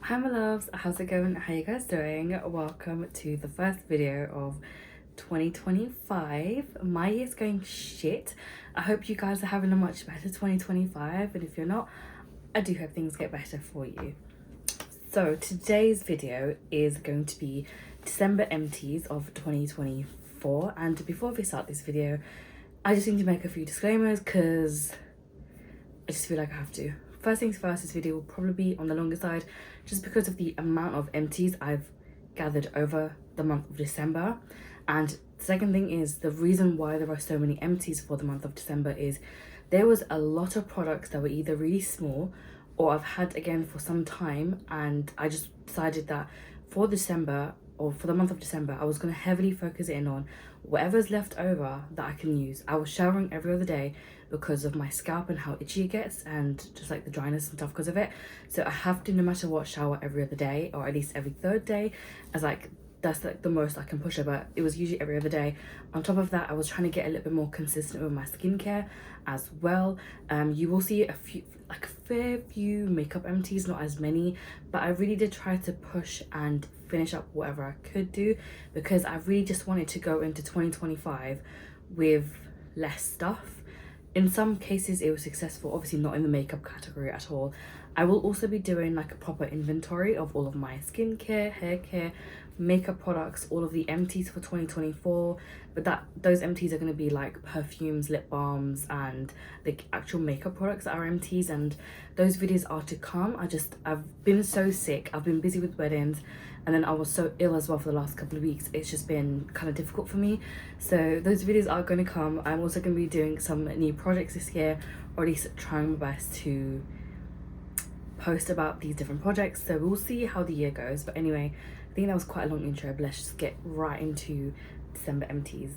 Hi my loves, how's it going? How you guys doing? Welcome to the first video of 2025. My year's going shit. I hope you guys are having a much better 2025, and if you're not, I do hope things get better for you. So today's video is going to be December empties of 2024, and before we start this video, I just need to make a few disclaimers because I just feel like I have to. First things first, this video will probably be on the longer side just because of the amount of empties I've gathered over the month of December. And the second thing is, the reason why there are so many empties for the month of December is there was a lot of products that were either really small or I've had again for some time, and I just decided that for December, or for the month of December, I was going to heavily focus in on whatever's left over that I can use. I was showering every other day because of my scalp and how itchy it gets, and just like the dryness and stuff because of it. So I have to, no matter what, shower every other day, or at least every third day, as like that's like the most I can push it, but it was usually every other day. On top of that, I was trying to get a little bit more consistent with my skincare as well. You will see a fair few makeup empties, not as many, but I really did try to push and finish up whatever I could do, because I really just wanted to go into 2025 with less stuff. In some cases it was successful, obviously not in the makeup category at all. I will also be doing like a proper inventory of all of my skincare, hair care, makeup products, all of the empties for 2024, but those empties are going to be like perfumes, lip balms, and the actual makeup products that are empties, and those videos are to come. I've been so sick, I've been busy with weddings, and then I was so ill as well for the last couple of weeks. It's just been kind of difficult for me, so those videos are going to come. I'm also going to be doing some new projects this year, or at least trying my best to post about these different projects, so we'll see how the year goes. But anyway, I think that was quite a long intro, but let's just get right into December empties.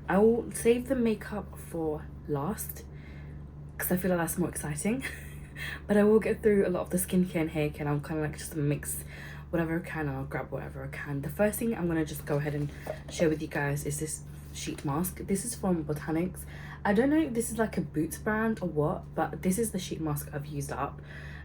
I will save the makeup for last because I feel like that's more exciting. But I will get through a lot of the skincare and hair care, and I'll kind of like just mix whatever I can, and I'll grab whatever I can. The first thing I'm going to just go ahead and share with you guys is this sheet mask. This is from Botanics. I don't know if this is like a Boots brand or what, but this is the sheet mask I've used up.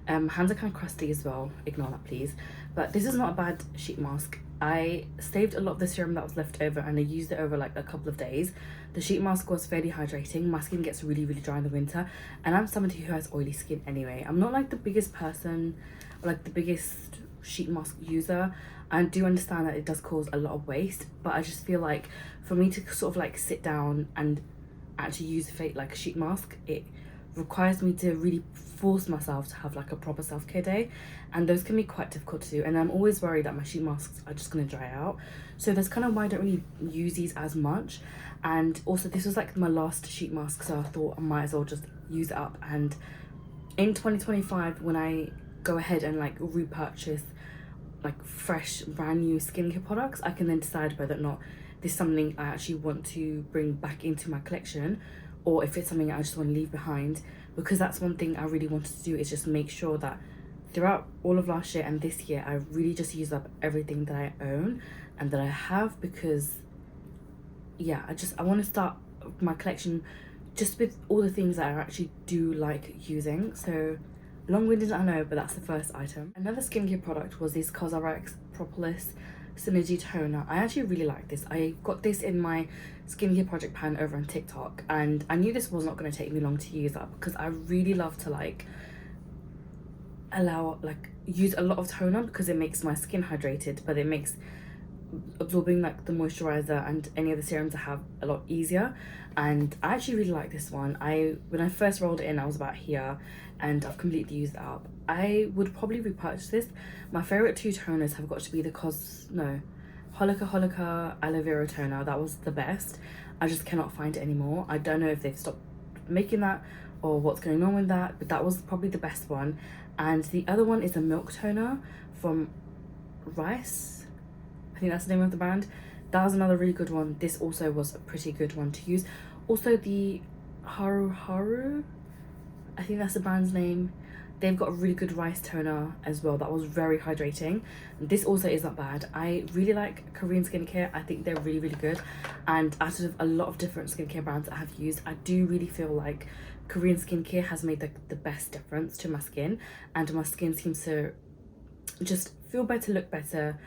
Hands are kind of crusty as well, ignore that please, but this is not a bad sheet mask. I saved a lot of the serum that was left over and I used it over like a couple of days. The sheet mask was fairly hydrating. My skin gets really dry in the winter, and I'm somebody who has oily skin anyway. I'm not like the biggest person or like the biggest sheet mask user. I do understand that it does cause a lot of waste, but I just feel like for me to sort of like sit down and actually use like a sheet mask, it requires me to really force myself to have like a proper self-care day, and those can be quite difficult to do, and I'm always worried that my sheet masks are just going to dry out. So that's kind of why I don't really use these as much. And also this was like my last sheet mask, so I thought I might as well just use it up, and in 2025 when I go ahead and like repurchase like fresh brand new skincare products, I can then decide whether or not this is something I actually want to bring back into my collection, or if it's something I just want to leave behind. Because that's one thing I really wanted to do, is just make sure that throughout all of last year and this year I really just use up everything that I own and that I have, because yeah, I want to start my collection just with all the things that I actually do like using. So long-winded, I know, but that's the first item. Another skincare product was this CosRx Propolis Synergy Toner. I actually really like this. I got this in my skincare project pan over on TikTok, and I knew this was not going to take me long to use up, because I really love to like use a lot of toner, because it makes my skin hydrated, but it makes absorbing like the moisturizer and any other serums I have a lot easier. And I actually really like this one. When I first rolled it in, I was about here, and I've completely used it up. I would probably repurchase this. My favorite two toners have got to be the Holika aloe vera toner. That was the best. I just cannot find it anymore. I don't know if they've stopped making that or what's going on with that, but that was probably the best one. And the other one is a milk toner from Rice, I think that's the name of the brand. That was another really good one. This also was a pretty good one to use. Also the Haru, I think that's the brand's name. They've got a really good rice toner as well that was very hydrating. This also is not bad. I really like Korean skincare. I think they're really good, and out of a lot of different skincare brands I have used, I do really feel like Korean skincare has made the best difference to my skin, and my skin seems to just feel better, look better,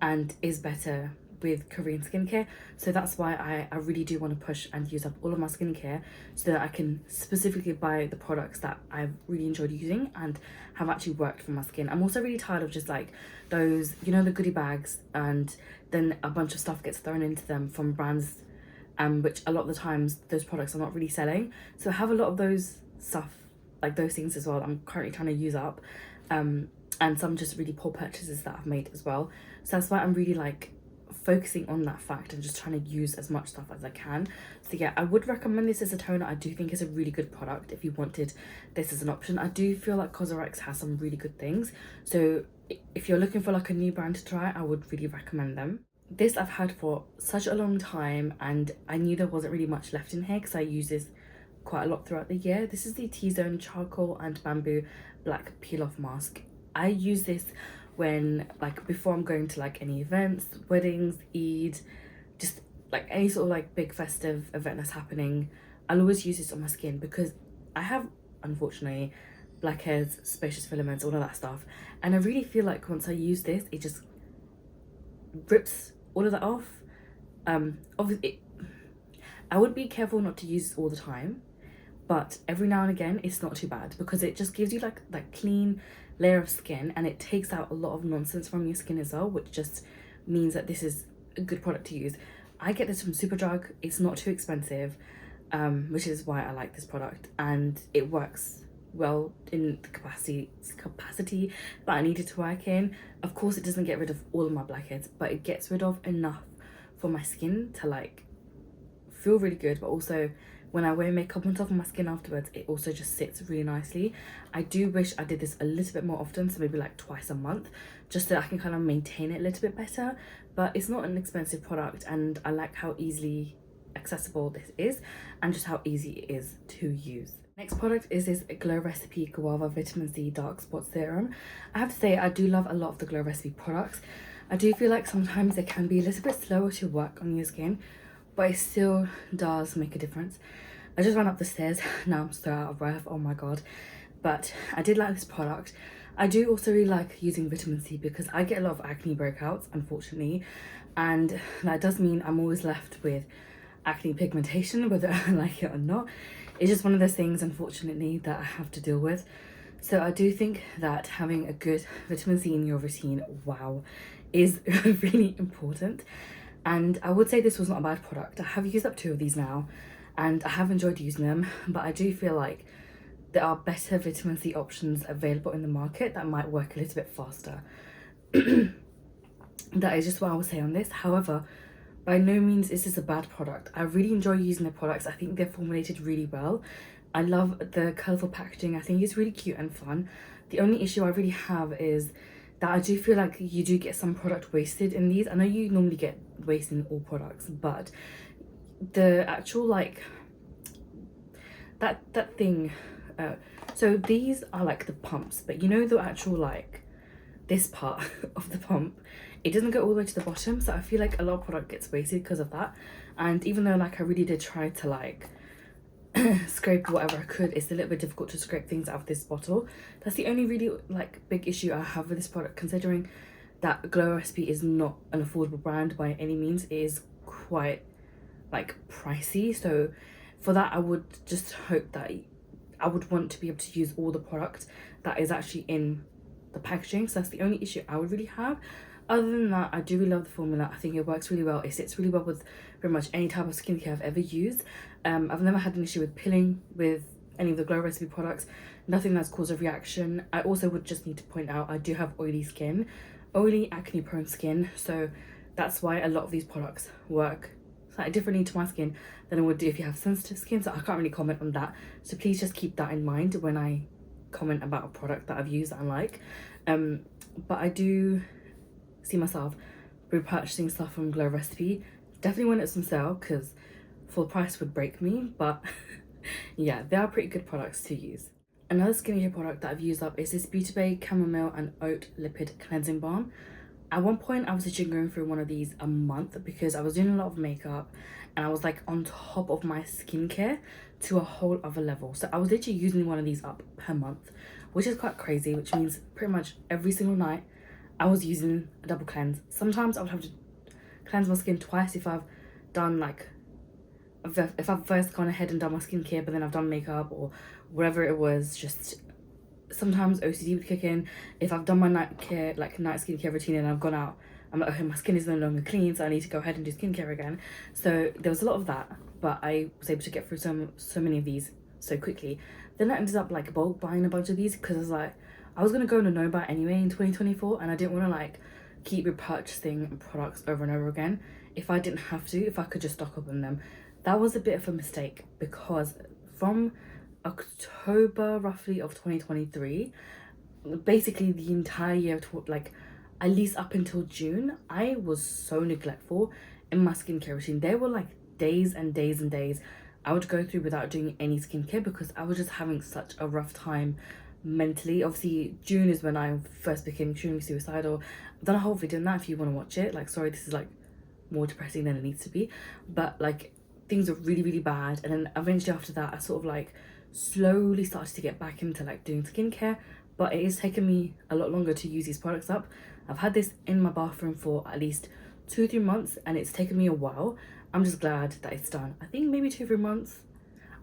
and is better with Korean skincare. So that's why I really do want to push and use up all of my skincare so that I can specifically buy the products that I've really enjoyed using and have actually worked for my skin. I'm also really tired of just like those, you know, the goodie bags, and then a bunch of stuff gets thrown into them from brands which a lot of the times those products are not really selling. So I have a lot of those stuff, like those things as well, I'm currently trying to use up, and some just really poor purchases that I've made as well. So that's why I'm really like focusing on that fact and just trying to use as much stuff as I can. So yeah, I would recommend this as a toner. I do think it's a really good product if you wanted this as an option. I do feel like CosRX has some really good things, so if you're looking for like a new brand to try, I would really recommend them. This I've had for such a long time, and I knew there wasn't really much left in here because I use this quite a lot throughout the year. This is the T-Zone Charcoal and Bamboo Black Peel Off Mask. I use this when, like, before I'm going to like any events, weddings, Eid, just like any sort of like big festive event that's happening. I'll always use this on my skin because I have, unfortunately, blackheads, sebaceous filaments, all of that stuff, and I really feel like once I use this, it just rips all of that off. Obviously I would be careful not to use this all the time, but every now and again it's not too bad because it just gives you like that clean layer of skin, and it takes out a lot of nonsense from your skin as well, which just means that this is a good product to use. I get this from Superdrug. It's not too expensive, which is why I like this product, and it works well in the capacity that I need it to work in. Of course it doesn't get rid of all of my blackheads, but it gets rid of enough for my skin to like feel really good, but also when I wear makeup on top of my skin afterwards, it also just sits really nicely. I do wish I did this a little bit more often, so maybe like twice a month, just so I can kind of maintain it a little bit better. But it's not an expensive product, and I like how easily accessible this is and just how easy it is to use. Next product is this Glow Recipe Guava Vitamin C Dark Spot Serum. I have to say I do love a lot of the Glow Recipe products. I do feel like sometimes they can be a little bit slower to work on your skin, but it still does make a difference. I just ran up the stairs, now I'm so out of breath, oh my god. But I did like this product. I do also really like using vitamin C because I get a lot of acne breakouts, unfortunately, and that does mean I'm always left with acne pigmentation, whether I like it or not. It's just one of those things, unfortunately, that I have to deal with. So I do think that having a good vitamin C in your routine, wow, is really important. And I would say this was not a bad product. I have used up 2 of these now, and I have enjoyed using them, but I do feel like there are better vitamin C options available in the market that might work a little bit faster. That is just what I would say on this. However, by no means is this a bad product. I really enjoy using the products. I think they're formulated really well. I love the colourful packaging. I think it's really cute and fun. The only issue I really have is that I do feel like you do get some product wasted in these. I know you normally get wasted in all products, but the actual like that thing, so these are like the pumps, but you know the actual like this part of the pump, it doesn't go all the way to the bottom, so I feel like a lot of product gets wasted because of that. And even though like I really did try to like scrape whatever I could, it's a little bit difficult to scrape things out of this bottle. That's the only really like big issue I have with this product, considering that Glow Recipe is not an affordable brand by any means. It is quite like pricey, so for that I would just hope that I would want to be able to use all the product that is actually in the packaging. So that's the only issue I would really have. Other than that, I do really love the formula. I think it works really well. It sits really well with pretty much any type of skincare I've ever used. I've never had an issue with pilling with any of the Glow Recipe products. Nothing that's caused a reaction. I also would just need to point out I do have oily skin, oily acne prone skin, so that's why a lot of these products work slightly differently to my skin than it would do if you have sensitive skin, so I can't really comment on that. So please just keep that in mind when I comment about a product that I've used that I like. But I do see myself repurchasing stuff from Glow Recipe, definitely when it's on sale, because full price would break me, but yeah, they are pretty good products to use. Another skincare product that I've used up is this Beauty Bay Chamomile and Oat Lipid Cleansing Balm. At one point I was actually going through one of these a month because I was doing a lot of makeup and I was like on top of my skincare to a whole other level. So I was literally using one of these up per month, which is quite crazy, which means pretty much every single night I was using a double cleanse. Sometimes I would have to cleanse my skin twice if I've done like, if I've first gone ahead and done my skincare but then I've done makeup or whatever it was. Just sometimes OCD would kick in. If I've done my night skincare routine and I've gone out, I'm like, okay, my skin is no longer clean, so I need to go ahead and do skincare again. So there was a lot of that, but I was able to get through so many of these so quickly. Then I ended up like bulk buying a bunch of these because I was like, I was gonna go on a no-buy anyway in 2024, and I didn't want to like keep repurchasing products over and over again. If I didn't have to, if I could just stock up on them. That was a bit of a mistake because from October roughly of 2023, basically the entire year of like at least up until June, I was so neglectful in my skincare routine. There were like days and days and days I would go through without doing any skincare because I was just having such a rough time mentally. Obviously June is when I first became extremely suicidal. I've done a whole video on that if you want to watch it. Like, sorry, this is like more depressing than it needs to be, but like things are really bad. And then eventually after that I sort of like slowly started to get back into like doing skincare, but it has taken me a lot longer to use these products up. I've had this in my bathroom for at least 2-3 months and it's taken me a while. I'm just glad that it's done. I think maybe 2-3 months.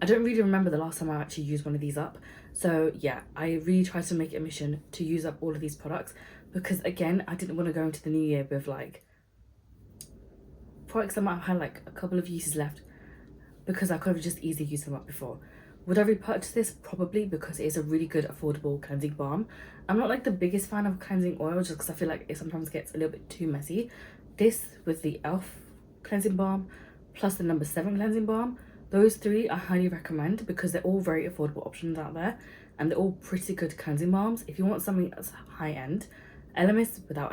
I don't really remember the last time I actually used one of these up. So yeah, I really tried to make it a mission to use up all of these products because again, I didn't want to go into the new year with like products that might have had like a couple of uses left because I could have just easily used them up before. Would I repurchase this? Probably, because it is a really good affordable cleansing balm. I'm not like the biggest fan of cleansing oil just because I feel like it sometimes gets a little bit too messy. This with the e.l.f. cleansing balm plus the number 7 cleansing balm, those three I highly recommend because they're all very affordable options out there and they're all pretty good cleansing balms. If you want something that's high end, Elemis without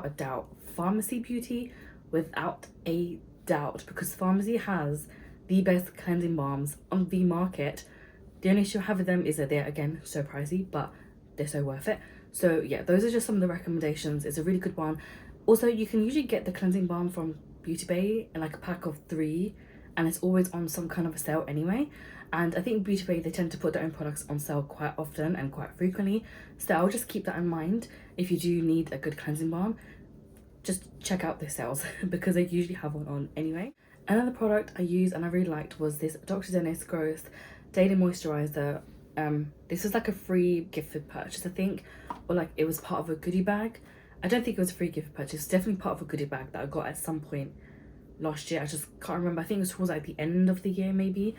a doubt. Pharmacy Beauty without a doubt, because Pharmacy has the best cleansing balms on the market. The only issue I have with them is that they're again so pricey, but they're so worth it. So yeah, those are just some of the recommendations. It's a really good one. Also, you can usually get the cleansing balm from Beauty Bay in like a pack of 3 and it's always on some kind of a sale anyway. And I think Beauty Bay, they tend to put their own products on sale quite often and quite frequently, so I'll just keep that in mind. If you do need a good cleansing balm, just check out their sales because they usually have one on anyway. Another product I used and I really liked was this Dr. Dennis Gross Daily Moisturizer. This was like a free gift purchase, I think, or like it was part of a goodie bag. I don't think it was a free gift purchase. It's definitely part of a goodie bag that I got at some point last year. I just can't remember. I think it was towards like the end of the year maybe.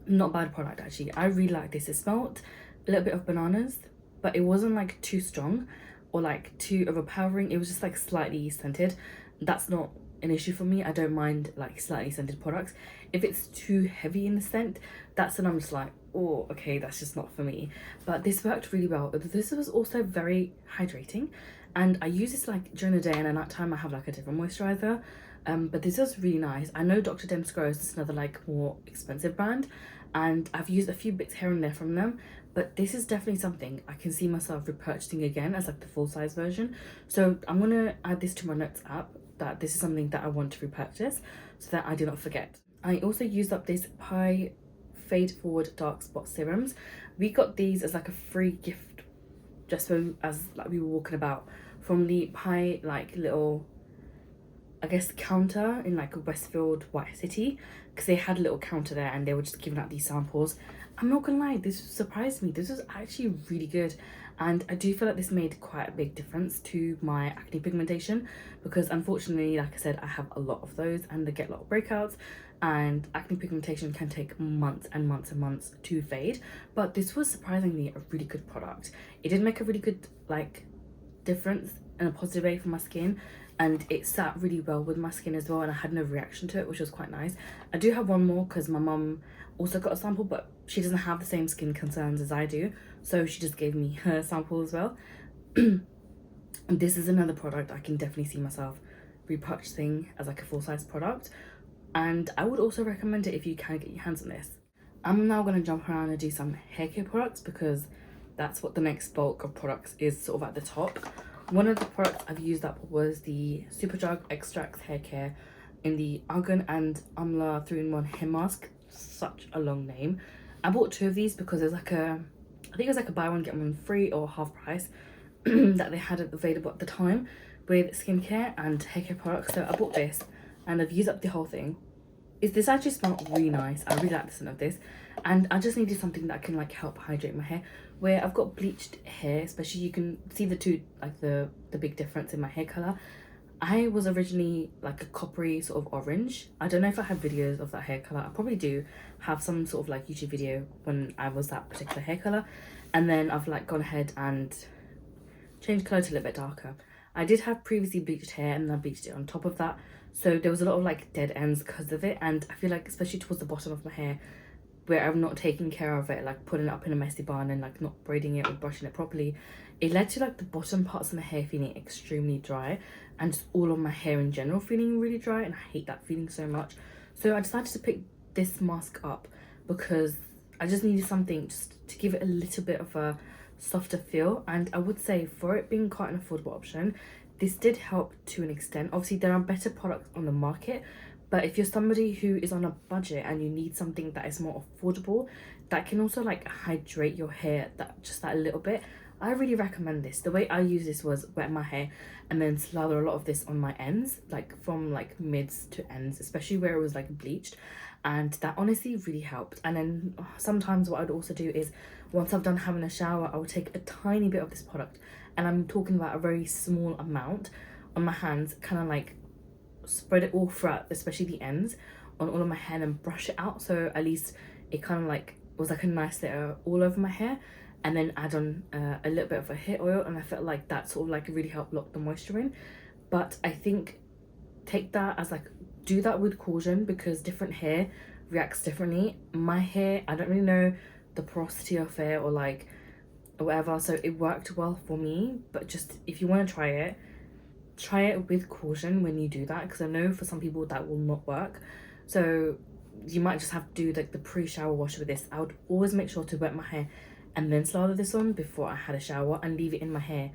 Not a bad product actually. I really like this. It smelled a little bit of bananas, but it wasn't like too strong or like too overpowering. It was just like slightly scented. That's not an issue for me. I don't mind like slightly scented products. If it's too heavy in the scent, that's when I'm just like, oh, okay, that's just not for me. But this worked really well. This was also very hydrating, and I use this like during the day, and at night time I have like a different moisturizer. But this was really nice. I know Dr. Dennis Gross is another like more expensive brand, and I've used a few bits here and there from them, but this is definitely something I can see myself repurchasing again as like the full size version. So I'm gonna add this to my notes app that this is something that I want to repurchase so that I do not forget. I also used up this Pie Fade Forward Dark Spot Serums. We got these as like a free gift just as like we were walking about from the Pie like little, I guess, counter in like Westfield White City, because they had a little counter there and they were just giving out these samples. I'm not gonna lie, this surprised me. This was actually really good, and I do feel like this made quite a big difference to my acne pigmentation, because unfortunately, like I said, I have a lot of those and they get a lot of breakouts, and acne pigmentation can take months and months and months to fade. But this was surprisingly a really good product. It did make a really good like difference in a positive way for my skin, and it sat really well with my skin as well, and I had no reaction to it, which was quite nice. I do have one more because my mum also got a sample, but she doesn't have the same skin concerns as I do, so she just gave me her sample as well. And this is another product I can definitely see myself repurchasing as like a full-size product, and I would also recommend it if you can get your hands on this. I'm now going to jump around and do some hair care products because that's what the next bulk of products is, sort of at the top. One of the products I've used up was the Superdrug Extracts Hair Care in the Argan and Amla 3-in-1 hair mask. Such a long name. I bought 2 of these because there's like a, I think it was like a buy one get one free or half price that they had available at the time with skincare and hair care products. So I bought this and I've used up the whole thing. This actually smelled really nice. I really like the scent of this, and I just needed something that can like help hydrate my hair. Where I've got bleached hair, especially, you can see the two, like the big difference in my hair color. I was originally like a coppery sort of orange. I don't know if I have videos of that hair color. I probably do have some sort of like YouTube video when I was that particular hair color, and then I've like gone ahead and changed color to a little bit darker. I did have previously bleached hair and I bleached it on top of that, so there was a lot of like dead ends because of it. And I feel like especially towards the bottom of my hair, where I'm not taking care of it, like putting it up in a messy bun and like not braiding it or brushing it properly, it led to like the bottom parts of my hair feeling extremely dry, and just all of my hair in general feeling really dry, and I hate that feeling so much. So I decided to pick this mask up because I just needed something just to give it a little bit of a softer feel. And I would say, for it being quite an affordable option, this did help to an extent. Obviously there are better products on the market, but if you're somebody who is on a budget and you need something that is more affordable, that can also like hydrate your hair that a little bit, I really recommend this. The way I use this was wet my hair and then slather a lot of this on my ends, like from like mids to ends, especially where it was like bleached, and that honestly really helped. And then sometimes what I'd also do is, once I've done having a shower, I would take a tiny bit of this product, and I'm talking about a very small amount, on my hands, kind of like spread it all throughout, especially the ends, on all of my hair, and brush it out, so at least it kind of like was like a nice layer all over my hair. And then add on a little bit of a hair oil, and I felt like that sort of like really helped lock the moisture in. But I think take that as like, do that with caution, because different hair reacts differently. My hair, I don't really know the porosity of hair or like whatever, so it worked well for me. But just if you want to try it with caution when you do that, because I know for some people that will not work. So you might just have to do like the pre-shower wash with this. I would always make sure to wet my hair and then slather this on before I had a shower, and leave it in my hair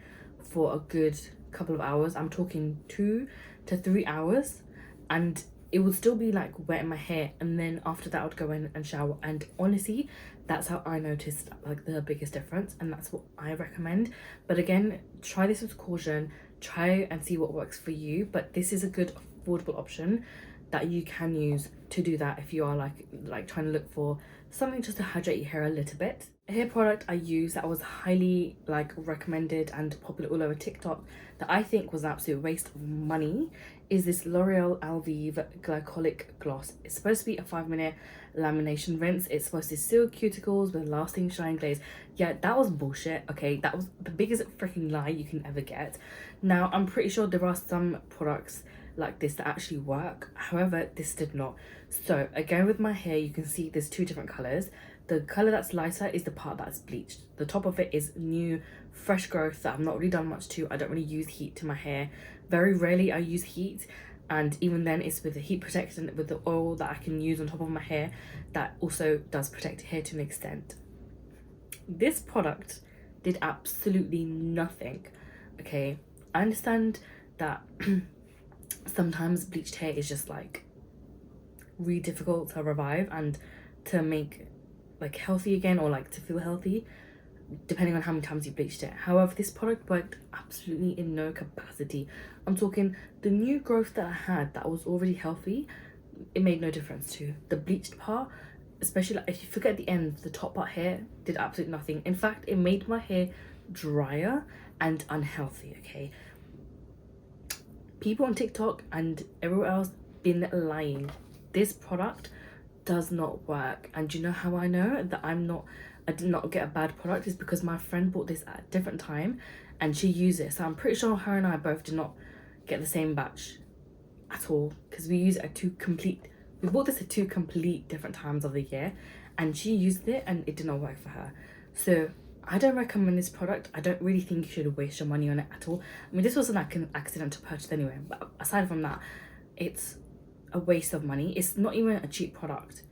for a good couple of hours. I'm talking 2 to 3 hours, and it would still be like wet in my hair. And then after that I would go in and shower, and honestly that's how I noticed like the biggest difference, and that's what I recommend. But again, try this with caution, try and see what works for you. But this is a good affordable option that you can use to do that if you are like trying to look for something just to hydrate your hair a little bit. A hair product I use that was highly like recommended and popular all over TikTok, that I think was an absolute waste of money, is this L'Oreal Alvive Glycolic Gloss. It's supposed to be a 5-minute lamination rinse. It's supposed to seal cuticles with lasting shine glaze. Yeah, that was bullshit. Okay, that was the biggest freaking lie you can ever get. Now I'm pretty sure there are some products like this that actually work, however this did not. So again, with my hair, you can see there's 2 different colors. The color that's lighter is the part that's bleached. The top of it is new fresh growth that I've not really done much to. I don't really use heat to my hair. Very rarely I use heat, and even then it's with the heat protectant, with the oil that I can use on top of my hair that also does protect hair to an extent. This product did absolutely nothing. Okay, I understand that sometimes bleached hair is just like really difficult to revive and to make like healthy again, or like to feel healthy, depending on how many times you bleached it. However, this product worked absolutely in no capacity. I'm talking the new growth that I had that was already healthy, it made no difference to the bleached part. Especially like if you forget the end, the top part here did absolutely nothing. In fact, it made my hair drier and unhealthy. Okay, people on TikTok and everywhere else been lying. This product does not work. And you know how I know that I did not get a bad product? Is because my friend bought this at a different time and she used it. So I'm pretty sure her and I both did not get the same batch at all, because we use it at we bought this at 2 complete different times of the year, and she used it and it did not work for her. So I don't recommend this product. I don't really think you should waste your money on it at all. I mean, this wasn't like an accidental purchase anyway, but aside from that, it's a waste of money. It's not even a cheap product.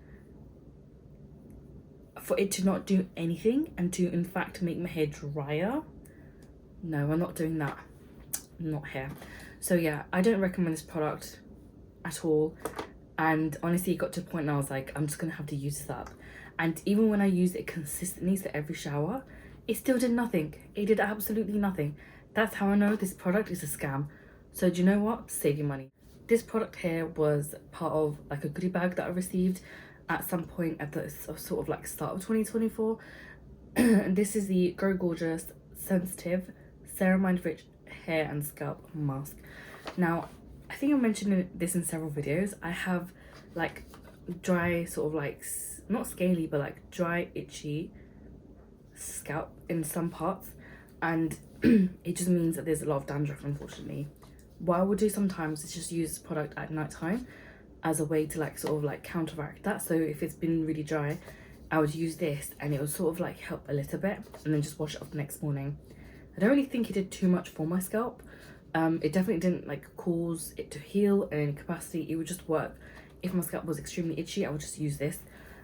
For it to not do anything and to in fact make my hair drier, no, I'm not doing that. not hair. So yeah, I don't recommend this product at all. And honestly, it got to a point and I was like, I'm just gonna have to use this up. And even when I used it consistently, so every shower, it still did nothing. It did absolutely nothing. That's how I know this product is a scam. So do you know what? Save your money. This product here was part of like a goodie bag that I received at some point at the sort of like start of 2024. And this is the Grow Gorgeous Sensitive Ceramide Rich Hair and Scalp Mask. Now, I think I mentioned this in several videos. I have like dry, sort of like, not scaly, but like dry, itchy scalp in some parts. And it just means that there's a lot of dandruff, unfortunately. What I would do sometimes is just use this product at night time as a way to like sort of like counteract that. So if it's been really dry, I would use this and it would sort of like help a little bit, and then just wash it off the next morning. I don't really think it did too much for my scalp. It definitely didn't like cause it to heal in any capacity. It would just work. If my scalp was extremely itchy, I would just use this.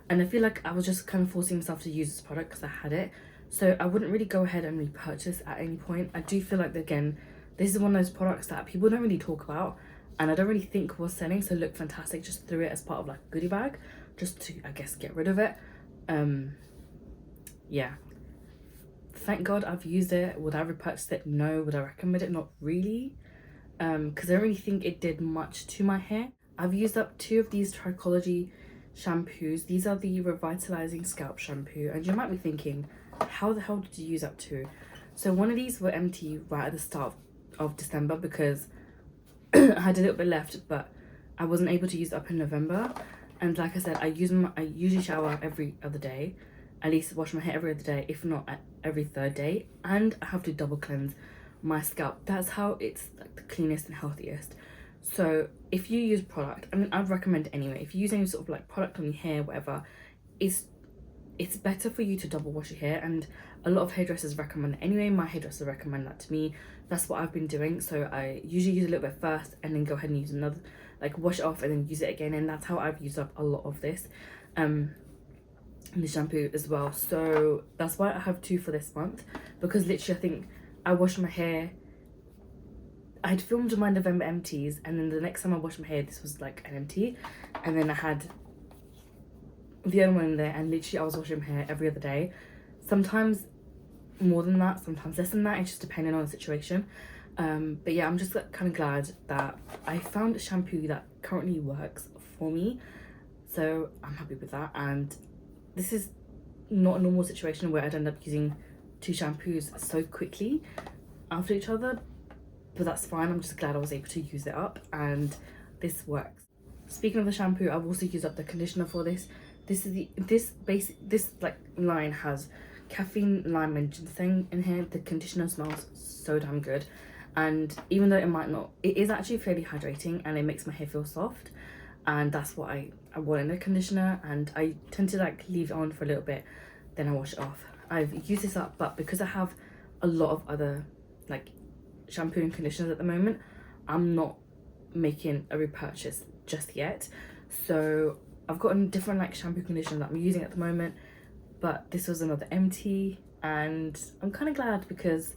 And I feel like I was just kind of forcing myself to use this product because I had it. So I wouldn't really go ahead and repurchase at any point. I do feel like, again, this is one of those products that people don't really talk about and I don't really think was selling, so look fantastic. Just threw it as part of like a goodie bag just to, I guess, get rid of it. Yeah, thank God I've used it. Would I repurchase it? No. Would I recommend it? Not really, because I don't really think it did much to my hair. I've used up 2 of these Trichology shampoos. These are the Revitalizing Scalp Shampoo, and you might be thinking, how the hell did you use up 2? So one of these were empty right at the start of December because I had a little bit left, but I wasn't able to use it up in November. And like I said, I usually shower every other day, at least wash my hair every other day, if not every 3rd day, and I have to double cleanse my scalp. That's how it's like the cleanest and healthiest. So if you use product, I mean, I'd recommend anyway, if you use any sort of like product on your hair, whatever, it's better for you to double wash your hair, and a lot of hairdressers recommend it anyway. My hairdresser recommend that to me. That's what I've been doing. So I usually use a little bit first and then go ahead and use another, like wash it off and then use it again, and that's how I've used up a lot of this the shampoo as well. So that's why I have 2 for this month, because literally I think I washed my hair, I had filmed my November empties, and then the next time I washed my hair, this was like an empty, and then I had the other one in there, and literally I was washing my hair every other day, sometimes more than that, sometimes less than that. It's just depending on the situation. But yeah, I'm just kind of glad that I found a shampoo that currently works for me, so I'm happy with that. And this is not a normal situation where I'd end up using 2 shampoos so quickly after each other, but that's fine. I'm just glad I was able to use it up, and this works. Speaking of the shampoo, I've also used up the conditioner for this. This like line has caffeine, lime and ginseng in here. The conditioner smells so damn good, and even though it might not, it is actually fairly hydrating and it makes my hair feel soft, and that's what I want in a conditioner. And I tend to like leave it on for a little bit, then I wash it off. I've used this up, but because I have a lot of other like shampoo and conditioners at the moment, I'm not making a repurchase just yet. So I've got a different like shampoo conditioner that I'm using at the moment, but this was another empty, and I'm kind of glad because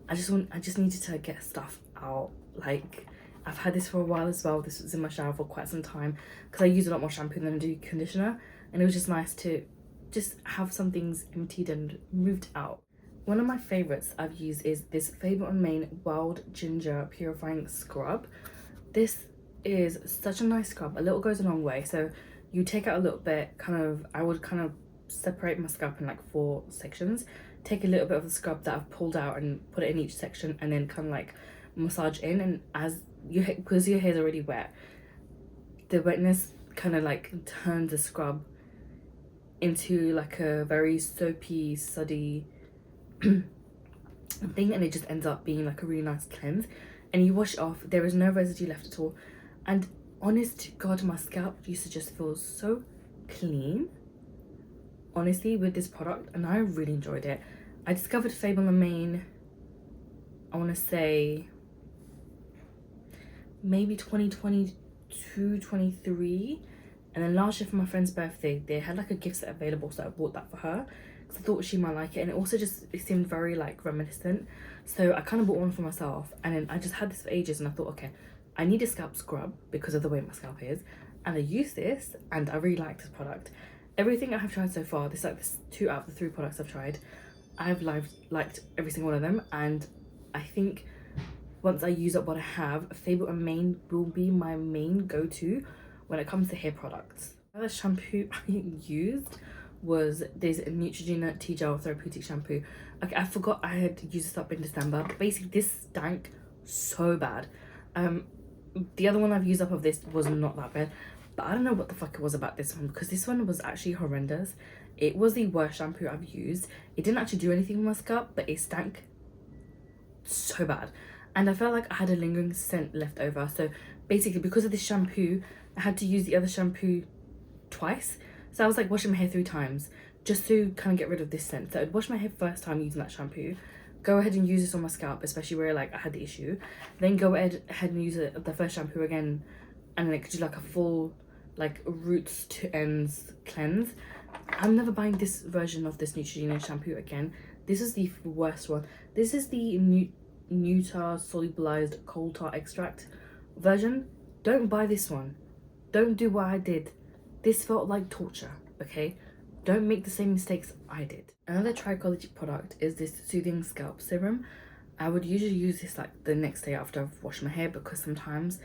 I just needed to get stuff out. Like, I've had this for a while as well. This was in my shower for quite some time because I use a lot more shampoo than I do conditioner, and it was just nice to just have some things emptied and moved out. One of my favorites I've used is this Fable & Mane Wild Ginger Purifying Scrub. This is such a nice scrub. A little goes a long way. So you take out a little bit, I would kind of separate my scalp in like 4 sections, take a little bit of the scrub that I've pulled out and put it in each section, and then kind of like massage in. And as you, because your hair's already wet, the wetness kind of like turns the scrub into like a very soapy, suddy thing, and it just ends up being like a really nice cleanse. And you wash it off, there is no residue left at all, and honest to God, my scalp used to just feel so clean, honestly, with this product, and I really enjoyed it. I discovered Fable & Mane, I want to say maybe 2022, 23, and then last year for my friend's birthday they had like a gift set available, so I bought that for her because I thought she might like it, and it also just, it seemed very like reminiscent. So I kind of bought one for myself, and then I just had this for ages, and I thought, okay, I need a scalp scrub because of the way my scalp is. And I used this and I really like this product. Everything I have tried so far, this 2 out of the 3 products I've tried, I've liked every single one of them. And I think once I use up what I have, Fable and Mane will be my main go-to when it comes to hair products. The shampoo I used was this Neutrogena Tea Gel Therapeutic Shampoo. Okay, I forgot I had used this up in December, but basically this stank so bad. The other one I've used up of this was not that bad, but I don't know what the fuck it was about this one, because this one was actually horrendous. It was the worst shampoo I've used. It didn't actually do anything with my scalp, but it stank so bad, and I felt like I had a lingering scent left over. So basically, because of this shampoo, I had to use the other shampoo twice. So I was like washing my hair 3 times just to kind of get rid of this scent. So I'd wash my hair first time using that shampoo, go ahead and use this on my scalp, especially where like I had the issue, then go ahead and use the first shampoo again, and then do like a full like roots to ends cleanse. I'm never buying this version of this Neutrogena shampoo again. This is the worst one. This is the Nutar solubilized coal tar extract version. Don't buy this one. Don't do what I did. This felt like torture, okay? Don't make the same mistakes I did. Another Trichology product is this Soothing Scalp Serum. I would usually use this like the next day after I've washed my hair, because sometimes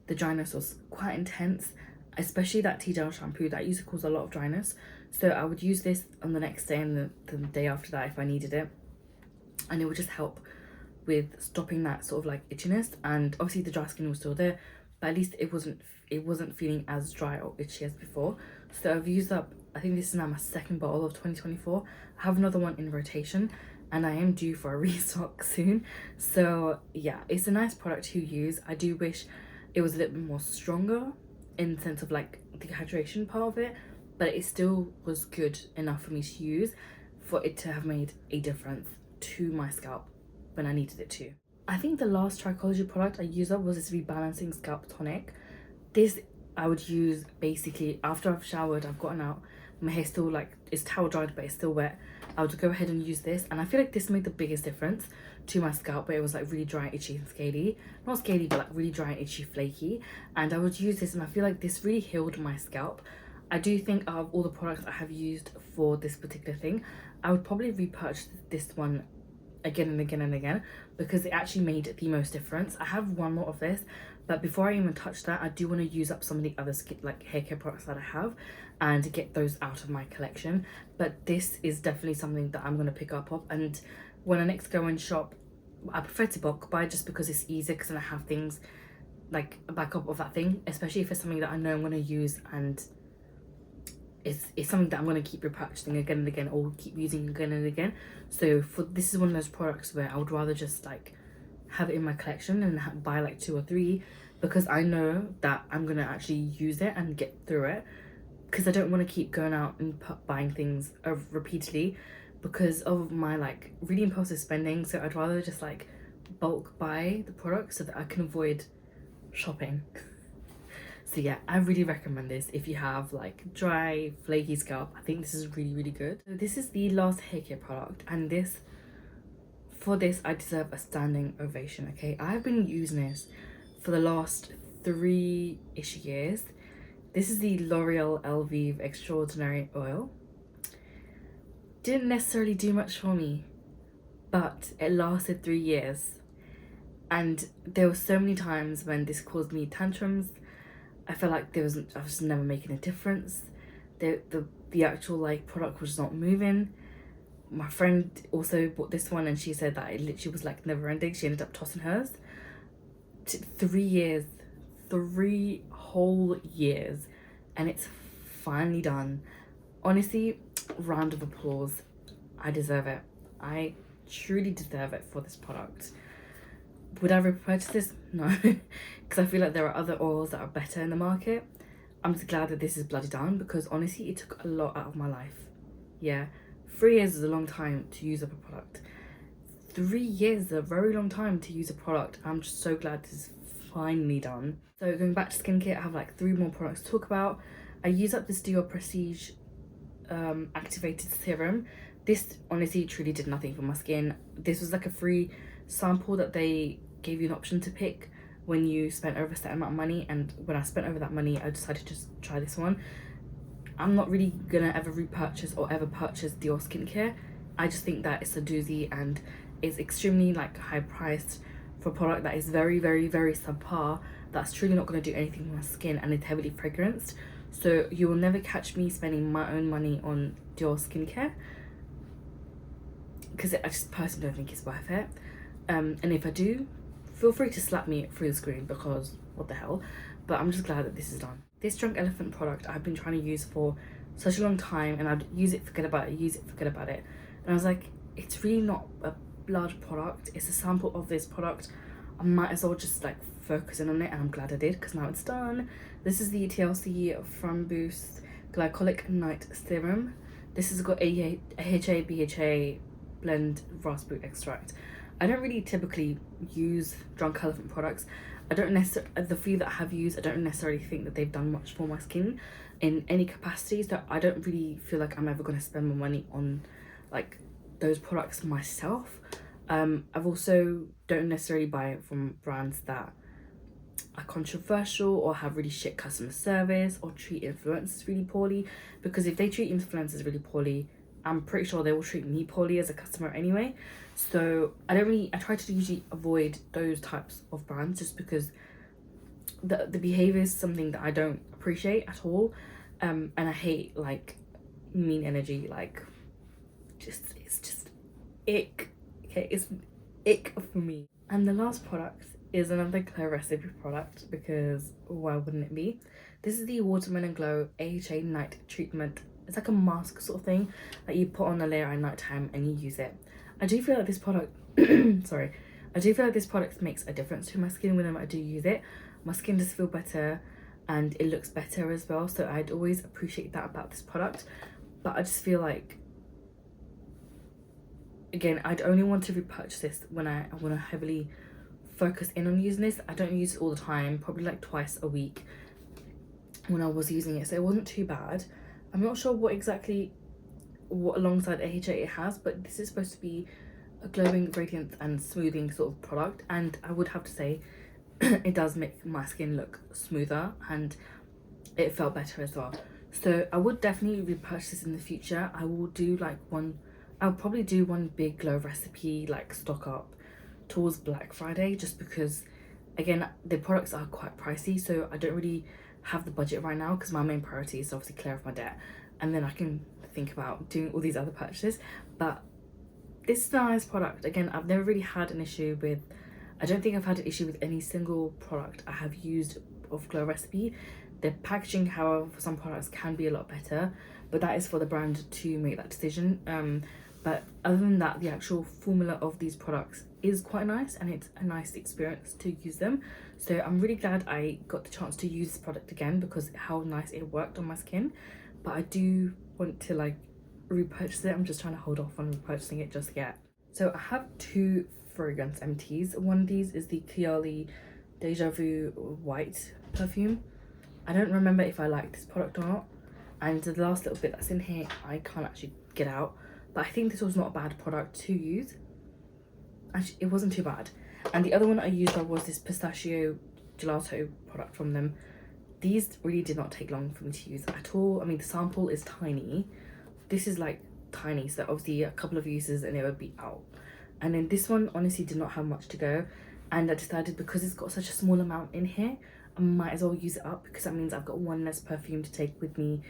the dryness was quite intense, especially that tea gel shampoo that used to cause a lot of dryness. So I would use this on the next day and the day after that if I needed it, and it would just help with stopping that sort of like itchiness. And obviously the dry skin was still there, but at least it wasn't feeling as dry or itchy as before. So I've used up, I think this is now my 2nd bottle of 2024. I have another one in rotation, and I am due for a restock soon. So yeah, it's a nice product to use. I do wish it was a little bit more stronger in the sense of like the hydration part of it, but it still was good enough for me to use for it to have made a difference to my scalp when I needed it to. I think the last Trichology product I used up was this Rebalancing Scalp Tonic. This I would use basically after I've showered, I've gotten out, my hair still like, it's towel dried but it's still wet. I would go ahead and use this, and I feel like this made the biggest difference to my scalp, but it was like really dry, itchy and scaly. Not scaly, but like really dry, itchy, flaky. And I would use this, and I feel like this really healed my scalp. I do think out of all the products I have used for this particular thing, I would probably repurchase this one again and again and again, because it actually made the most difference. I have one more of this, but before I even touch that, I do want to use up some of the other skin like hair care products that I have and get those out of my collection. But this is definitely something that I'm going to pick up of, and when I next go and shop, I prefer to bulk buy just because it's easier, because then I have things like a backup of that thing, especially if it's something that I know I'm going to use and it's something that I'm going to keep repurchasing again and again, or keep using again and again. So this is one of those products where I would rather just like have it in my collection and buy like 2 or 3, because I know that I'm going to actually use it and get through it, because I don't want to keep going out and buying things repeatedly because of my like really impulsive spending. So I'd rather just like bulk buy the products so that I can avoid shopping. So yeah, I really recommend this if you have like dry, flaky scalp. I think this is really, really good. So this is the last hair care product, and for this I deserve a standing ovation, okay? I've been using this for the last 3-ish years. This is the L'Oreal Elvive Extraordinary Oil. Didn't necessarily do much for me, but it lasted 3 years. And there were so many times when this caused me tantrums. I felt like I was never making a difference. The actual like product was not moving. My friend also bought this one, and she said that it literally was like never ending. She ended up tossing hers. 3 years, 3 whole years, and it's finally done. Honestly, round of applause. I deserve it. I truly deserve it for this product. Would I repurchase this? No, because I feel like there are other oils that are better in the market. I'm just glad that this is bloody done, because honestly it took a lot out of my life. Yeah, 3 years is a long time to use up a product. 3 years is a very long time to use a product. I'm just so glad this is finally done. So going back to skincare, I have like 3 more products to talk about. I use up this Dior Prestige activated serum. This honestly truly did nothing for my skin. This was like a free sample that they gave you an option to pick when you spent over a certain amount of money, and when I spent over that money I decided to just try this one. I'm not really gonna ever repurchase or ever purchase Dior skincare. I just think that it's a doozy and it's extremely like high priced for a product that is very subpar, that's truly not going to do anything for my skin, and it's heavily fragranced. So you will never catch me spending my own money on Dior skincare, because I just personally don't think it's worth it. And if I do, feel free to slap me through the screen, because what the hell. But I'm just glad that this is done. This Drunk Elephant product I've been trying to use for such a long time, and I'd use it, forget about it, use it, forget about it. And I was like, it's really not a large product, it's a sample of this product. I might as well just like focus in on it, and I'm glad I did, because now it's done. This is the TLC From Boost Glycolic Night Serum. This has got AHA, BHA blend raspberry extract. I don't really typically use Drunk Elephant products. I don't necessarily, the few that I have used, I don't necessarily think that they've done much for my skin in any capacity, so I don't really feel like I'm ever going to spend my money on like those products myself. I've also don't necessarily buy it from brands that are controversial or have really shit customer service or treat influencers really poorly, because if they treat influencers really poorly, I'm pretty sure they will treat me poorly as a customer anyway. So I try to usually avoid those types of brands, just because the behavior is something that I don't appreciate at all. And I hate like mean energy, like it's just ick. Okay, it's ick for me. And the last product is another Glow Recipe product, because why wouldn't it be? This is the Watermelon Glow AHA Night Treatment. It's like a mask sort of thing that you put on a layer at night time and you use it. I do feel like this product sorry, I do feel like this product makes a difference to my skin whenever I do use it. My skin does feel better and it looks better as well, so I'd always appreciate that about this product. But I just feel like, again, I'd only want to repurchase this when I want to heavily focus in on using this. I don't use it all the time, probably like twice a week when I was using it, so it wasn't too bad. I'm not sure what alongside AHA it has, but this is supposed to be a glowing, radiant and smoothing sort of product, and I would have to say it does make my skin look smoother and it felt better as well. So I would definitely repurchase this in the future. I'll probably do one big Glow Recipe like stock up towards Black Friday, just because again the products are quite pricey, so I don't really have the budget right now, because my main priority is obviously clear off my debt, and then I can think about doing all these other purchases. But this is a nice product. Again, I've never really had an issue with, I don't think I've had an issue with any single product I have used of Glow Recipe. The packaging, however, for some products can be a lot better, but that is for the brand to make that decision. But other than that, the actual formula of these products is quite nice, and it's a nice experience to use them. So I'm really glad I got the chance to use this product again, because how nice it worked on my skin. But I do want to like repurchase it. I'm just trying to hold off on repurchasing it just yet. So I have two fragrance empties. One of these is the Kayali Deja Vu White perfume. I don't remember if I like this product or not, and the last little bit that's in here I can't actually get out, but I think this was not a bad product to use. Actually, it wasn't too bad. And the other one I used was this pistachio gelato product from them. These really did not take long for me to use at all. I mean, the sample is tiny. This is like tiny, so obviously a couple of uses and it would be out. And then this one honestly did not have much to go, and I decided, because it's got such a small amount in here, I might as well use it up, because that means I've got one less perfume to take with me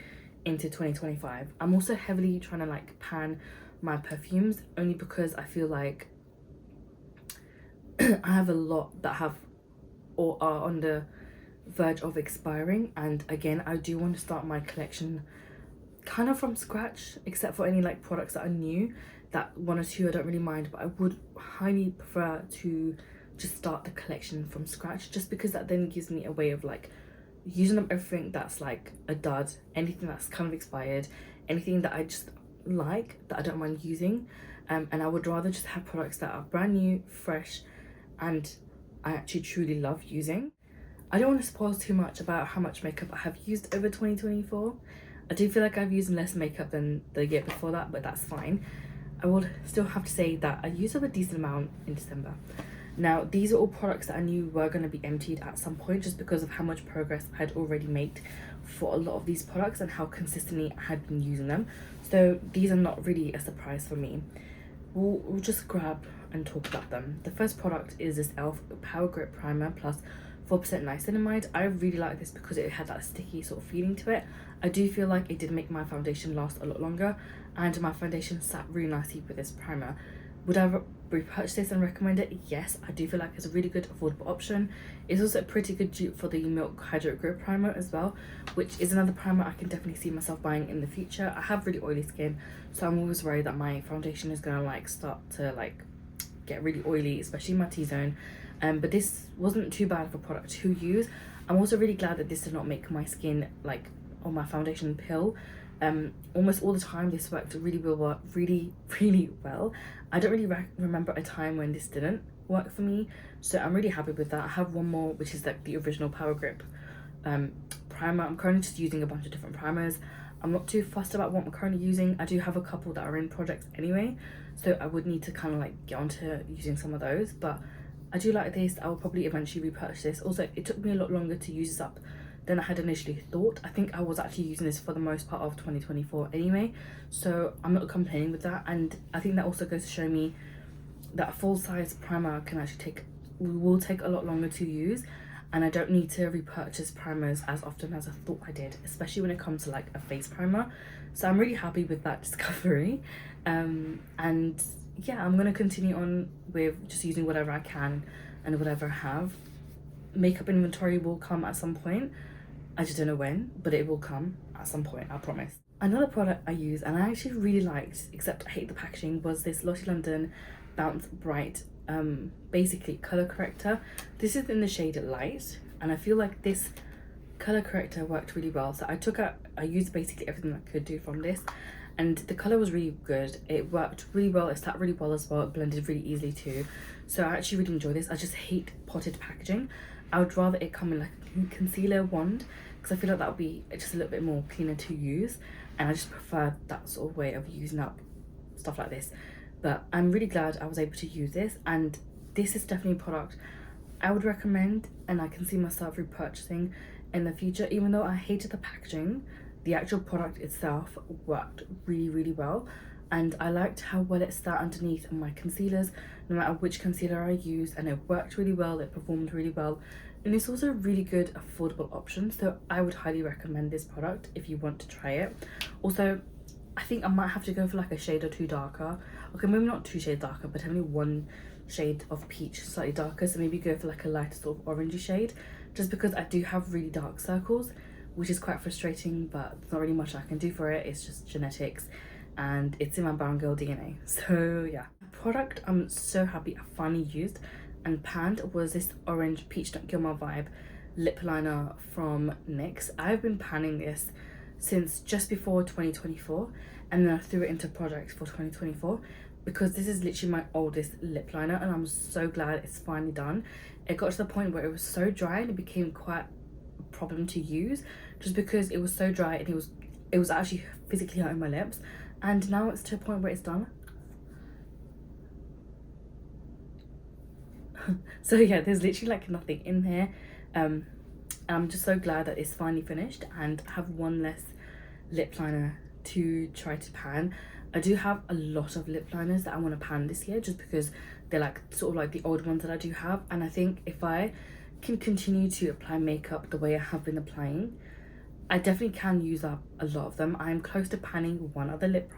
into 2025. I'm also heavily trying to like pan my perfumes, only because I feel like I have a lot that have or are on the verge of expiring, and again I do want to start my collection kind of from scratch, except for any like products that are new. That one or two I don't really mind, but I would highly prefer to just start the collection from scratch, just because that then gives me a way of like using up everything that's like a dud, anything that's kind of expired, anything that I just like that I don't mind using. And I would rather just have products that are brand new, fresh, and I actually truly love using. I don't want to spoil too much about how much makeup I have used over 2024. I do feel like I've used less makeup than the year before that, but that's fine. I will still have to say that I used up a decent amount in December. Now, these are all products that I knew were going to be emptied at some point just because of how much progress I had already made for a lot of these products and how consistently I had been using them. So these are not really a surprise for me. We'll just grab and talk about them. The first product is this e.l.f. Power Grip Primer plus 4% niacinamide. I really like this because it had that sticky sort of feeling to it. I do feel like it did make my foundation last a lot longer, and my foundation sat really nicely with this primer. Would I repurchase this and recommend it? Yes, I do feel like it's a really good affordable option. It's also a pretty good dupe for the Milk Hydrate Grip Primer as well, which is another primer I can definitely see myself buying in the future. I have really oily skin, so I'm always worried that my foundation is gonna like start to like get really oily, especially my T-zone. But this wasn't too bad of a product to use. I'm also really glad that this did not make my skin like on my foundation peel. Almost all the time this worked really well. I don't really remember a time when this didn't work for me, so I'm really happy with that. I have one more, which is like the original Power Grip primer. I'm currently just using a bunch of different primers. I'm not too fussed about what I'm currently using. I do have a couple that are in projects anyway, so I would need to kind of like get onto using some of those, but I do like this. I will probably eventually repurchase this. Also, it took me a lot longer to use this up than I had initially thought. I think I was actually using this for the most part of 2024 anyway, so I'm not complaining with that. And I think that also goes to show me that a full-size primer can actually will take a lot longer to use, and I don't need to repurchase primers as often as I thought I did, especially when it comes to like a face primer. So I'm really happy with that discovery. And yeah, I'm gonna continue on with just using whatever I can and whatever I have. Makeup inventory will come at some point. I just don't know when, but it will come at some point, I promise. Another product I use and I actually really liked, except I hate the packaging, was this Lottie London Bounce Bright basically color corrector. This is in the shade Light, and I feel like this color corrector worked really well. So I used basically everything I could do from this, and the color was really good. It worked really well. It sat really well as well. It blended really easily too. So I actually really enjoy this. I just hate potted packaging. I would rather it come in like a concealer wand, because I feel like that would be just a little bit more cleaner to use, and I just prefer that sort of way of using up stuff like this. But I'm really glad I was able to use this, and this is definitely a product I would recommend, and I can see myself repurchasing in the future. Even though I hated the packaging, the actual product itself worked really well, and I liked how well it sat underneath my concealers no matter which concealer I used, and it worked really well. It performed really well, and it's also a really good affordable option, so I would highly recommend this product if you want to try it. Also, I think I might have to go for like a shade or two darker. Okay, maybe not 2 shades darker, but only 1 shade of peach slightly darker, so maybe go for like a lighter sort of orangey shade, just because I do have really dark circles, which is quite frustrating, but there's not really much I can do for it. It's just genetics, and it's in my brown girl DNA. So yeah, the product I'm so happy I finally used and panned was this orange peach Don't Kill My Vibe lip liner from NYX. I've been panning this since just before 2024, and then I threw it into projects for 2024 because this is literally my oldest lip liner, and I'm so glad it's finally done. It got to the point where it was so dry and it became quite a problem to use, just because it was so dry and it was actually physically hurting my lips, and now it's to a point where it's done. So yeah, there's literally like nothing in here. I'm just so glad that it's finally finished and I have one less lip liner to try to pan. I do have a lot of lip liners that I want to pan this year, just because they're like sort of like the old ones that I do have, and I think if I can continue to apply makeup the way I have been applying, I definitely can use up a lot of them. I'm close to panning one other lip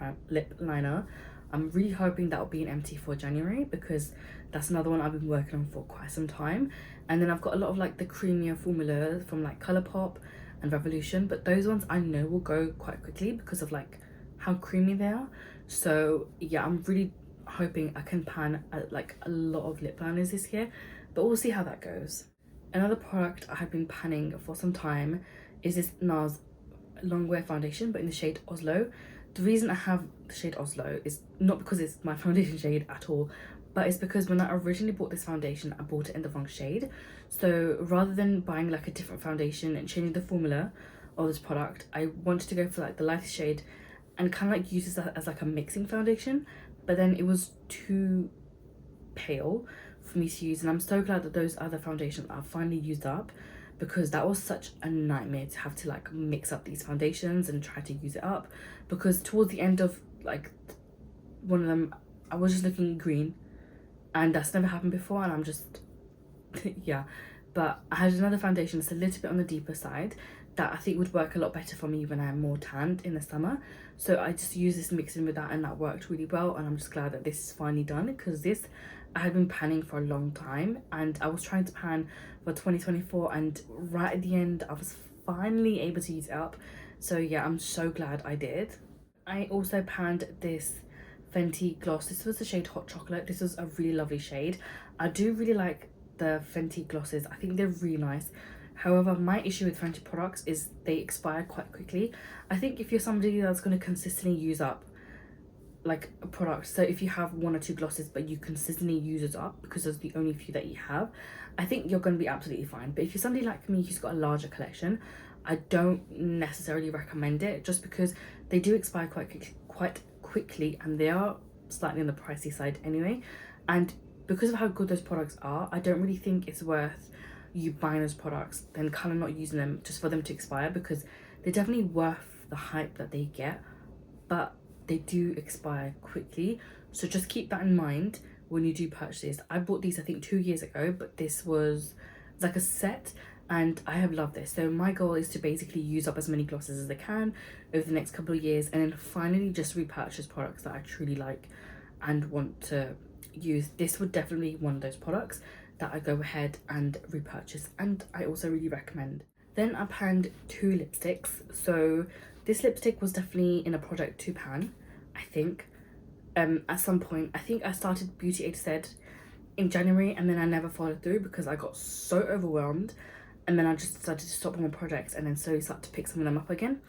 liner. I'm really hoping that will be an empty for January, because that's another one I've been working on for quite some time. And then I've got a lot of like the creamier formulas from like Colourpop and Revolution, but those ones I know will go quite quickly because of like how creamy they are. So yeah, I'm really hoping I can pan like a lot of lip liners this year, but we'll see how that goes. Another product I have been panning for some time is this NARS Longwear foundation, but in the shade Oslo. The reason I have the shade Oslo is not because it's my foundation shade at all, but it's because when I originally bought this foundation, I bought it in the wrong shade. So rather than buying like a different foundation and changing the formula of this product, I wanted to go for like the lightest shade and kind of like uses that as like a mixing foundation, but then it was too pale for me to use, and I'm so glad that those other foundations are finally used up, because that was such a nightmare to have to like mix up these foundations and try to use it up, because towards the end of like one of them I was just looking green, and that's never happened before, and I'm just yeah. But I had another foundation that's a little bit on the deeper side that I think would work a lot better for me when I'm more tanned in the summer, so I just used this mixing with that, and that worked really well, and I'm just glad that this is finally done, because this I had been panning for a long time, and I was trying to pan for 2024, and right at the end I was finally able to use it up. So yeah, I'm so glad I did. I also panned this Fenty gloss. This was the shade Hot Chocolate. This was a really lovely shade. I do really like the Fenty glosses. I think they're really nice. However, my issue with Fenty products is they expire quite quickly. I think if you're somebody that's going to consistently use up like a product, so if you have one or two glosses but you consistently use it up because there's the only few that you have, I think you're going to be absolutely fine. But if you're somebody like me who's got a larger collection, I don't necessarily recommend it, just because they do expire quite quickly, and they are slightly on the pricey side anyway, and because of how good those products are, I don't really think it's worth you buying those products then kind of not using them just for them to expire, because they're definitely worth the hype that they get, but they do expire quickly. So just keep that in mind when you do purchase. I bought these I think 2 years ago, but this was like a set, and I have loved this. So my goal is to basically use up as many glosses as I can over the next couple of years, and then finally just repurchase products that I truly like and want to use. This would definitely be one of those products that I go ahead and repurchase, and I also really recommend. Then I panned 2 lipsticks. So this lipstick was definitely in a project to pan, I think. At some point, I think I started Beauty A to Z in January, and then I never followed through because I got so overwhelmed, and then I just decided to stop on my projects and then slowly start to pick some of them up again.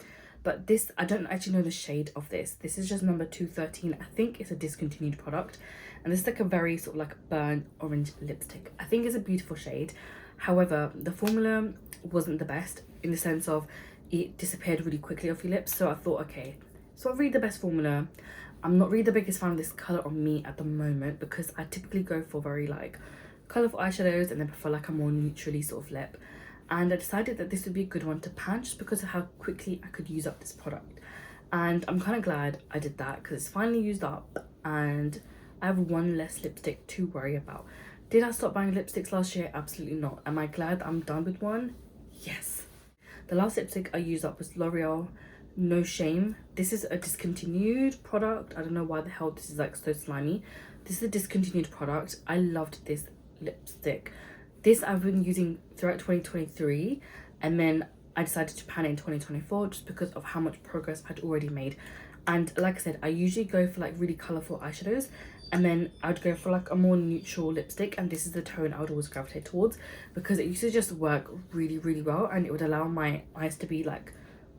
But this, I don't actually know the shade of this. This is just number 213. I think it's a discontinued product, and this is like a very sort of like burnt orange lipstick. I think it's a beautiful shade. However, the formula wasn't the best, in the sense of it disappeared really quickly off your lips. So I thought, okay, it's not really the best formula. I'm not really the biggest fan of this colour on me at the moment, because I typically go for very like colourful eyeshadows and then prefer like a more neutrally sort of lip. And I decided that this would be a good one to pan, just because of how quickly I could use up this product. And I'm kind of glad I did that, because it's finally used up and I have one less lipstick to worry about. Did I stop buying lipsticks last year? Absolutely not. Am I glad I'm done with one? Yes. The last lipstick I used up was L'Oreal No Shame. This is a discontinued product. I don't know why the hell this is like so slimy. This is a discontinued product. I loved this lipstick. This I've been using throughout 2023, and then I decided to pan it in 2024 just because of how much progress I'd already made. And like I said, I usually go for like really colourful eyeshadows, and then I'd go for like a more neutral lipstick, and this is the tone I would always gravitate towards, because it used to just work really, really well, and it would allow my eyes to be like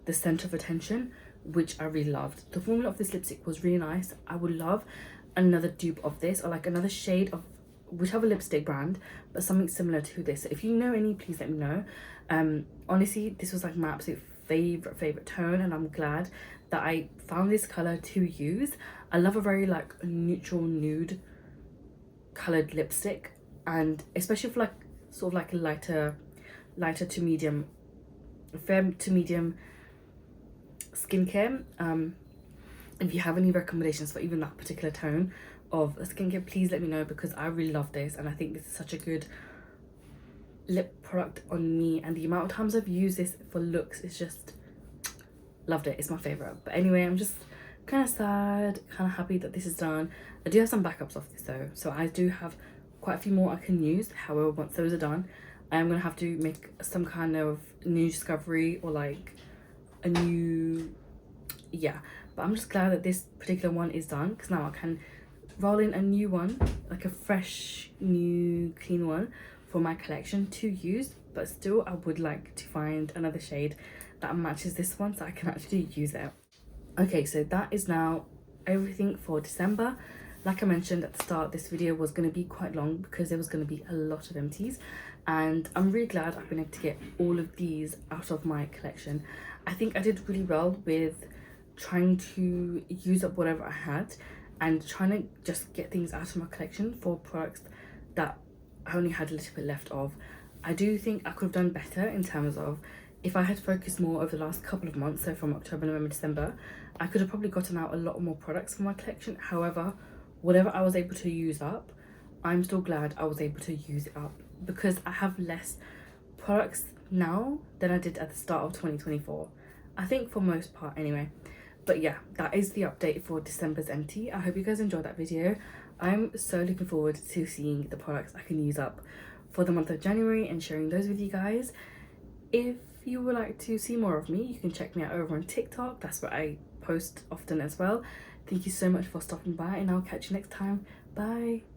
the centre of attention, which I really loved. The formula of this lipstick was really nice. I would love another dupe of this, or like another shade of whichever lipstick brand, but something similar to this. So if you know any, please let me know. Honestly, this was like my absolute favorite tone, and I'm glad that I found this color to use. I love a very like neutral nude colored lipstick, and especially for like sort of like a lighter to medium, fair to medium skincare. If you have any recommendations for even that particular tone of skincare, please let me know, because I really love this, and I think this is such a good lip product on me, and the amount of times I've used this for looks is just loved it. It's my favorite. But anyway, I'm just kind of sad, kind of happy that this is done. I do have some backups of this though, so I do have quite a few more I can use. However, once those are done, I am gonna have to make some kind of new discovery, or like a new, yeah. But I'm just glad that this particular one is done, because now I can roll in a new one, like a fresh new clean one for my collection to use. But still, I would like to find another shade that matches this one so I can actually use it. Okay, so that is now everything for December. Like I mentioned at the start, this video was going to be quite long because there was going to be a lot of empties, and I'm really glad I've been able to get all of these out of my collection. I think I did really well with trying to use up whatever I had and trying to just get things out of my collection for products that I only had a little bit left of. I do think I could have done better in terms of if I had focused more over the last couple of months, so from October, November, December, I could have probably gotten out a lot more products from my collection. However, whatever I was able to use up, I'm still glad I was able to use it up because I have less products now than I did at the start of 2024. I think for most part anyway. But yeah, that is the update for December's empty. I hope you guys enjoyed that video. I'm so looking forward to seeing the products I can use up for the month of January and sharing those with you guys. If you would like to see more of me, you can check me out over on TikTok. That's where I post often as well. Thank you so much for stopping by and I'll catch you next time. Bye.